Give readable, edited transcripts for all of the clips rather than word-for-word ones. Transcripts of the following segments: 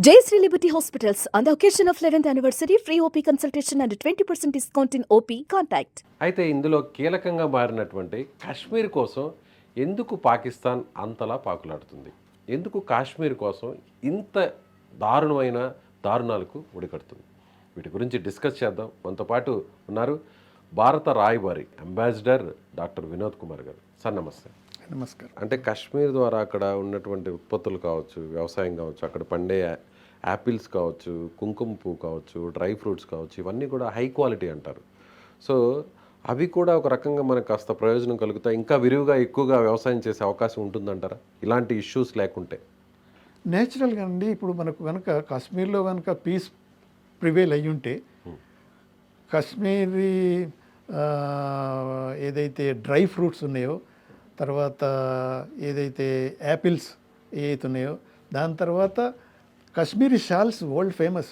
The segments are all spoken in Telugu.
Jayashree Liberty Hospitals, on the occasion of 11th anniversary, free OP consultation and 20% discount in OP. Contact. అయితే ఇందులో కీలకంగా మారినటువంటి కాశ్మీర్ కోసం ఎందుకు పాకిస్తాన్ అంతలా పాకులాడుతుంది, ఎందుకు కాశ్మీర్ కోసం ఇంత దారుణమైన దారుణాలకు ఒడికడుతుంది, వీటి గురించి డిస్కస్ చేద్దాం. మనతో పాటు ఉన్నారు భారత రాయబారి అంబాసిడర్ డాక్టర్ వినోద్ కుమార్ గారు. సార్ నమస్తే. నమస్కారం. అంటే కాశ్మీర్ ద్వారా అక్కడ ఉన్నటువంటి ఉత్పత్తులు కావచ్చు, వ్యవసాయం కావచ్చు, అక్కడ పండే యాపిల్స్ కావచ్చు, కుంకుమ పువ్వు కావచ్చు, డ్రై ఫ్రూట్స్ కావచ్చు, ఇవన్నీ కూడా హై క్వాలిటీ అంటారు. సో అవి కూడా ఒక రకంగా మనకు కాస్త ప్రయోజనం కలుగుతాయి, ఇంకా విరివిగా ఎక్కువగా వ్యవసాయం చేసే అవకాశం ఉంటుందంటారా ఇలాంటి ఇష్యూస్ లేకుంటే? నేచురల్గా అండి, ఇప్పుడు మనకు కనుక కాశ్మీర్లో కనుక పీస్ ప్రివేల్ అయ్యి ఉంటే కాశ్మీరీ ఏదైతే డ్రై ఫ్రూట్స్ ఉన్నాయో, తర్వాత ఏదైతే యాపిల్స్ ఏవైతే ఉన్నాయో, దాని తర్వాత Kashmiri shawls world famous.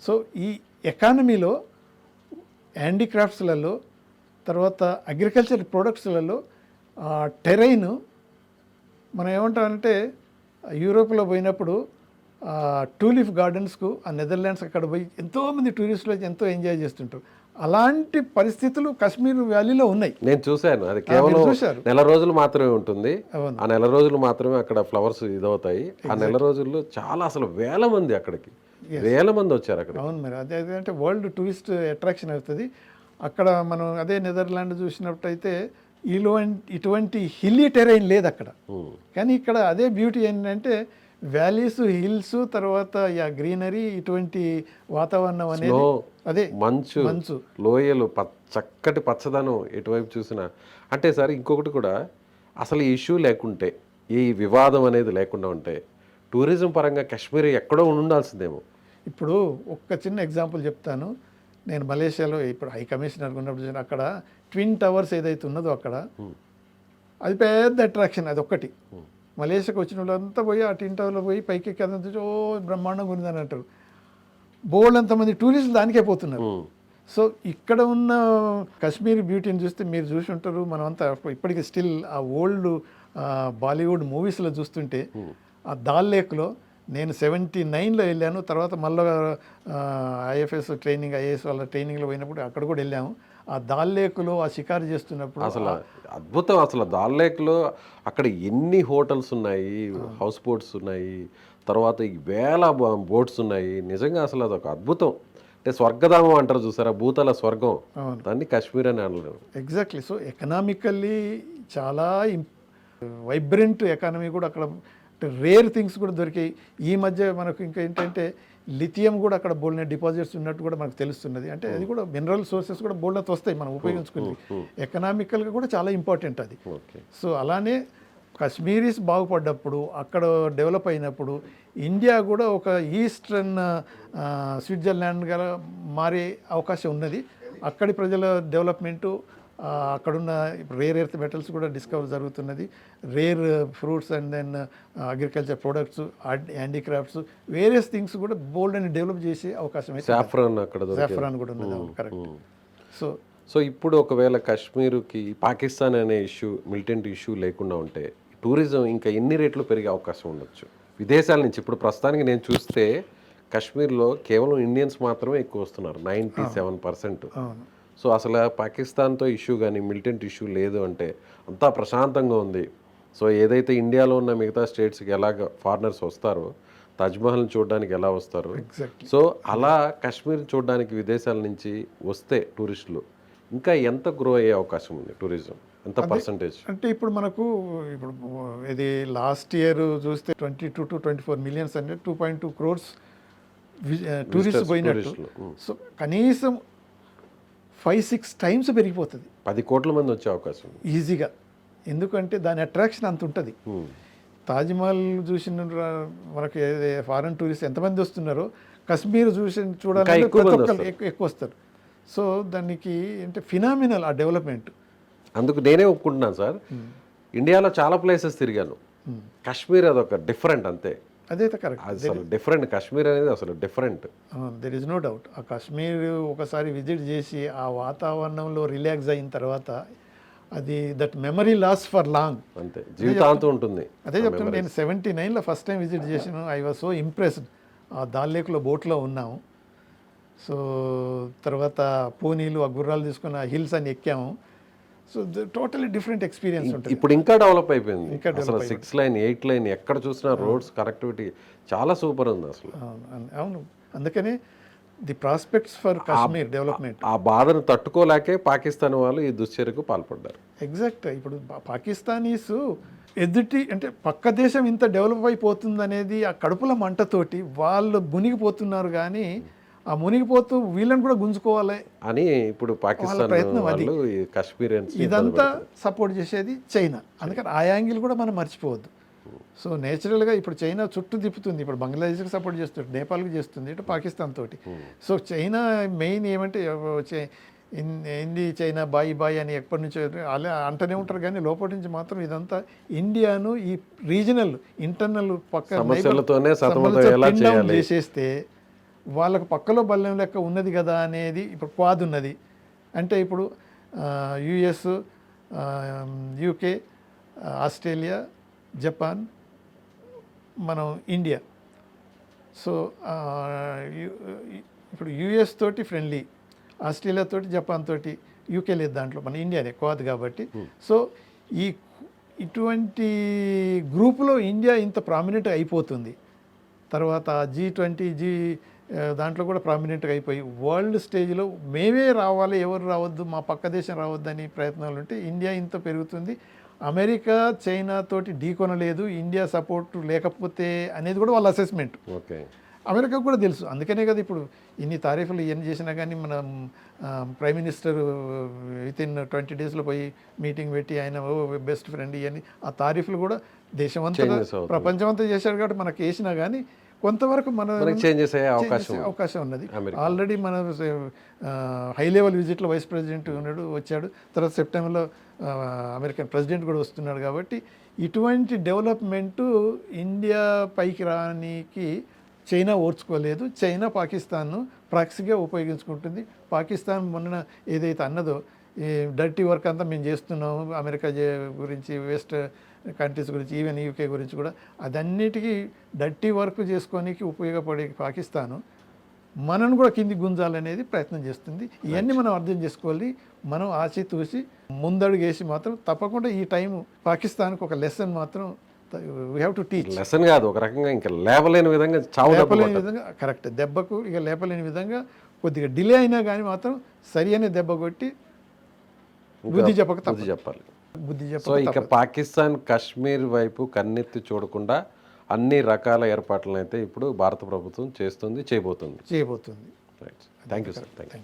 So ఈ ఎకానమీలో హ్యాండీక్రాఫ్ట్స్లలో, తర్వాత అగ్రికల్చర్ ప్రొడక్ట్స్లలో టెరైన్ మనం ఏమంటామంటే, యూరోప్లో పోయినప్పుడు టూలిప్ గార్డెన్స్కు ఆ నెదర్లాండ్స్ అక్కడ పోయి ఎంతోమంది టూరిస్టులు ఎంతో ఎంజాయ్ చేస్తుంటారు. అలాంటి పరిస్థితులు కాశ్మీర్ వ్యాలీలో ఉన్నాయి. నేను చూశాను. అది కేవలం నెల రోజులు మాత్రమే ఉంటుంది. ఆ నెల రోజులు మాత్రమే అక్కడ ఫ్లవర్స్ ఇదవుతాయి. ఆ నెల రోజుల్లో చాలా అసలు వేల మంది అక్కడికి వేల మంది వచ్చారు అక్కడ. అవును, మరి అదే అంటే వరల్డ్ టూరిస్ట్ అట్రాక్షన్ అవుతుంది అక్కడ. మనం అదే నెదర్లాండ్ చూసినట్టయితే ఇటువంటి హిల్లీ టెరైన్ లేదు అక్కడ. కానీ ఇక్కడ అదే బ్యూటీ ఏంటంటే వ్యాలీస్, హిల్స్, తర్వాత గ్రీనరీ, ఇటువంటి వాతావరణం అనేది, అదే మంచు లోయలు, చక్కటి పచ్చదనం ఎటువైపు చూసినా. అంటే సార్ ఇంకొకటి కూడా, అసలు ఈ ఇష్యూ లేకుంటే, ఈ వివాదం అనేది లేకుండా ఉంటే టూరిజం పరంగా కాశ్మీర్ ఎక్కడో ఉండాల్సిందేమో. ఇప్పుడు ఒక్క చిన్న ఎగ్జాంపుల్ చెప్తాను. నేను మలేషియాలో ఇప్పుడు హై కమిషనర్ ఉన్నప్పుడు అక్కడ ట్విన్ టవర్స్ ఏదైతే ఉన్నదో అక్కడ అది పెద్ద అట్రాక్షన్. అది ఒక్కటి. మలేషియాకి వచ్చిన వాళ్ళంతా పోయి ఆ ట్విన్ టవర్లో పోయి పైకి ఎక్కి ఓ బ్రహ్మాండంగా ఉందని అంటారు. బోల్డ్ అంతమంది టూరిస్టులు దానికే పోతున్నారు. సో ఇక్కడ ఉన్న కాశ్మీర్ బ్యూటీని చూస్తే మీరు చూసి ఉంటారు. మనమంతా ఇప్పటికీ స్టిల్ ఆ ఓల్డ్ బాలీవుడ్ మూవీస్లో చూస్తుంటే, ఆ దాల్ లేక్లో నేను 79లో వెళ్ళాను. తర్వాత మళ్ళీ ఐఎఫ్ఎస్ ట్రైనింగ్, ఐఏఎస్ వాళ్ళ ట్రైనింగ్లో పోయినప్పుడు అక్కడ కూడా వెళ్ళాము. ఆ దాల్ లేక్లో ఆ షికారు చేస్తున్నప్పుడు అసలు అద్భుతం. అసలు దాల్ లేక్లో అక్కడ ఎన్ని హోటల్స్ ఉన్నాయి, హౌస్ బోట్స్ ఉన్నాయి, తర్వాత వేల బోట్స్ ఉన్నాయి. నిజంగా అసలు అదొక అద్భుతం. అంటే స్వర్గధామం అంటారు చూసారా, భూతల స్వర్గం, దాన్ని కాశ్మీర్ అని అనలేదు. ఎగ్జాక్ట్లీ. సో ఎకనామికల్లీ చాలా వైబ్రెంట్ ఎకానమీ కూడా అక్కడ. రేర్ థింగ్స్ కూడా దొరికాయి. ఈ మధ్య మనకు ఇంకా ఏంటంటే లిథియం కూడా అక్కడ బోల్డ్ డిపాజిట్స్ ఉన్నట్టు కూడా మనకు తెలుస్తున్నది. అంటే అది కూడా మినరల్ సోర్సెస్ కూడా బోల్డ్ వస్తాయి మనం ఉపయోగించుకుని. ఎకనామికల్గా కూడా చాలా ఇంపార్టెంట్ అది. సో అలానే కాశ్మీరీస్ బాగుపడ్డప్పుడు, అక్కడ డెవలప్ అయినప్పుడు, ఇండియా కూడా ఒక ఈస్టర్న్ స్విట్జర్లాండ్గా మారే అవకాశం ఉన్నది. అక్కడి ప్రజల డెవలప్మెంటు, అక్కడున్న రేర్ ఎర్త్ మెటల్స్ కూడా డిస్కవర్ జరుగుతున్నది. Rare fruits and then agriculture products, handicrafts, various things కూడా బోల్డ్ అని డెవలప్ చేసే అవకాశం అయితే. సాఫ్రాన్ కూడా ఉన్నది. కరెక్ట్. సో ఇప్పుడు ఒకవేళ కాశ్మీర్కి పాకిస్తాన్ అనే ఇష్యూ, మిలిటెంట్ ఇష్యూ లేకుండా ఉంటే టూరిజం ఇంకా ఎన్ని రేట్లు పెరిగే అవకాశం ఉండొచ్చు విదేశాల నుంచి? ఇప్పుడు ప్రస్తుతానికి నేను చూస్తే కాశ్మీర్లో కేవలం ఇండియన్స్ మాత్రమే ఎక్కువ వస్తున్నారు, 97%. సో అసలు పాకిస్తాన్తో ఇష్యూ కానీ మిలిటెంట్ ఇష్యూ లేదు అంటే అంతా ప్రశాంతంగా ఉంది. సో ఏదైతే ఇండియాలో ఉన్న మిగతా స్టేట్స్కి ఎలాగ ఫారినర్స్ వస్తారో, తాజ్మహల్ని చూడడానికి ఎలా వస్తారు, సో అలా కాశ్మీర్ చూడడానికి విదేశాల నుంచి వస్తే టూరిస్టులు ఇంకా ఎంత గ్రో అయ్యే అవకాశం ఉంది టూరిజం? ఎంత పర్సంటేజ్? అంటే ఇప్పుడు మనకు ఇప్పుడు ఇది లాస్ట్ ఇయర్ చూస్తే 22 to 24 మిలియన్స్ అంటే 2.2 crores టూరిస్ట్ పోయినట్టు. సో కనీసం 5-6 times పెరిగిపోతుంది. 10 కోట్ల మంది వచ్చే అవకాశం ఈజీగా. ఎందుకంటే దాని అట్రాక్షన్ అంత ఉంటుంది. తాజ్మహల్ చూసిన మనకి ఫారెన్ టూరిస్ట్ ఎంతమంది వస్తున్నారో, కాశ్మీర్ చూడాలంటే ప్రతి ఒక్కరు ఎక్కువ వస్తారు. సో దానికి అంటే ఫినామినల్ ఆ డెవలప్మెంట్. అందుకు నేనే ఒప్పుకుంటున్నాను సార్. ఇండియాలో చాలా ప్లేసెస్ తిరిగాను, కాశ్మీర్ అదొక డిఫరెంట్ అంతే. అదైతే కరెక్ట్. అసలు డిఫరెంట్. కాశ్మీర్ అనేది అసలు different. There is no doubt. ఆ కాశ్మీర్ ఒకసారి విజిట్ చేసి ఆ వాతావరణంలో రిలాక్స్ అయిన తర్వాత అది that memory loss for long. అంతే, జీవితాంతం ఉంటుంది. అదే చెప్తున్నాను, నేను 79లో ఫస్ట్ టైం విజిట్ చేసాను. I was so impressed. ఆ దాల్ లేక్లో బోట్లో ఉన్నాము. సో తర్వాత పూనీలు, ఆ గుర్రాలు తీసుకుని ఆ హిల్స్ అని ఎక్కాము. సో టోటలీ డిఫరెంట్ ఎక్స్పీరియన్స్ ఉంటుంది. ఇప్పుడు ఇంకా డెవలప్ అయిపోయింది. ఇంకా అసలు 6 లైన్ 8 లైన్ ఎక్కడ చూసినా రోడ్స్ కనెక్టివిటీ చాలా సూపర్ ఉంది అసలు. అవును, అందుకని the prospects for Kashmir development. ఆ బాధను తట్టుకోలేకే పాకిస్తాన్ వాళ్ళు ఈ దుశ్చర్యకు పాల్పడ్డారు. ఎగ్జాక్ట్. ఇప్పుడు పాకిస్తానీస్ ఎదుటి అంటే పక్క దేశం ఇంత డెవలప్ అయిపోతుంది అనేది ఆ కడుపుల మంటతోటి వాళ్ళు మునిగిపోతున్నారు. కానీ ఆ మునిగిపోతూ వీళ్ళని కూడా గుంజుకోవాలి అని ఇప్పుడు పాకిస్తాన్ ప్రయత్నం అది. వాళ్ళు ఈ కాశ్మీరియన్స్ ఇదంతా సపోర్ట్ చేసేది చైనా. అందుకని ఆ యాంగిల్ కూడా మనం మర్చిపోవద్దు. సో నేచురల్గా ఇప్పుడు చైనా చుట్టూ తిప్పుతుంది. ఇప్పుడు బంగ్లాదేశ్కి సపోర్ట్ చేస్తుంది, నేపాల్కి చేస్తుంది, ఇటు పాకిస్తాన్ తోటి. సో చైనా మెయిన్ ఏమంటే హిందీ చైనా బాయ్ బాయ్ అని ఎప్పటి నుంచో అలా అంటూనే ఉంటారు. కానీ లోపల నుంచి మాత్రం ఇదంతా ఇండియాను ఈ రీజనల్ ఇంటర్నల్ పక్క సమస్యలతోనే సతమతమయ్యేలా చేయాలి. చేసేస్తే వాళ్ళకు పక్కలో బల్లెం లెక్క ఉన్నది కదా అనేది ఇప్పుడు క్వాద్ ఉన్నది. అంటే ఇప్పుడు యుఎస్, యూకే, ఆస్ట్రేలియా, జపాన్, మనం ఇండియా. సో ఇప్పుడు యుఎస్ తోటి ఫ్రెండ్లీ, ఆస్ట్రేలియా తోటి, జపాన్ తోటి, యూకే లేదు దాంట్లో, మన ఇండియానే క్వాద్ కాబట్టి. సో ఇటువంటి గ్రూపులో ఇండియా ఇంత ప్రామినెంట్ అయిపోతుంది. తర్వాత G20 దాంట్లో కూడా ప్రామినెంట్గా అయిపోయి వరల్డ్ స్టేజ్లో మేమే రావాలి, ఎవరు రావద్దు, మా పక్క దేశం రావద్దు అని ప్రయత్నాలు ఉంటే ఇండియా ఇంత పెరుగుతుంది. అమెరికా చైనా తోటి ఢీకొనలేదు, ఇండియా సపోర్ట్ లేకపోతే అనేది కూడా వాళ్ళ అసెస్మెంట్. ఓకే, అమెరికాకు కూడా తెలుసు. అందుకనే కదా ఇప్పుడు ఇన్ని తారీఫులు ఇవన్నీ చేసినా కానీ మన ప్రైమ్ మినిస్టర్ వితిన్ 20 డేస్లో పోయి మీటింగ్ పెట్టి ఆయన బెస్ట్ ఫ్రెండ్ ఇవన్నీ ఆ తారీఫులు కూడా దేశమంతా ప్రపంచమంతా చేశాడు. కాబట్టి మనకు వేసినా కానీ కొంతవరకు మన చేంజ్ చేసే అవకాశం ఉన్నది. ఆల్రెడీ మన హై లెవెల్ విజిట్లో వైస్ ప్రెసిడెంట్ వచ్చాడు. తర్వాత సెప్టెంబర్లో అమెరికన్ ప్రెసిడెంట్ కూడా వస్తున్నాడు. కాబట్టి ఇటువంటి డెవలప్మెంటు ఇండియా పైకి రానికి చైనా ఓర్చుకోలేదు. చైనా పాకిస్తాన్ను ప్రాక్సీగా ఉపయోగించుకుంటుంది. పాకిస్తాన్ మొన్న ఏదైతే అన్నదో ఈ డర్టీ వర్క్ అంతా మేము చేస్తున్నాము అమెరికా గురించి, వెస్ట్ కంట్రీస్ గురించి, ఈవెన్ యూకే గురించి కూడా, అదన్నిటికీ డర్టీ వర్క్ చేసుకోనికి ఉపయోగపడే పాకిస్తాను మనను కూడా కింది గుంజాలనేది ప్రయత్నం చేస్తుంది. ఇవన్నీ మనం అర్థం చేసుకోవాలి. మనం ఆచితూసి ముందడుగు వేసి మాత్రం తప్పకుండా ఈ టైం పాకిస్తాన్కి ఒక లెసన్ మాత్రం we have to teach. Lesson కాదు, ఒక రకంగా ఇంకా లేపలేని విధంగా, లేపలేని విధంగా, కరెక్ట్, దెబ్బకు ఇక లేపలేని విధంగా కొద్దిగా డిలే అయినా కానీ మాత్రం సరి అనే దెబ్బ కొట్టి బుద్ధి చెప్పాలి. సో ఇక పాకిస్తాన్ కాశ్మీర్ వైపు కన్నెత్తి చూడకుండా అన్ని రకాల ఏర్పాట్లను అయితే ఇప్పుడు భారత ప్రభుత్వం చేయబోతుంది. Right. Thank you sir. Thank you.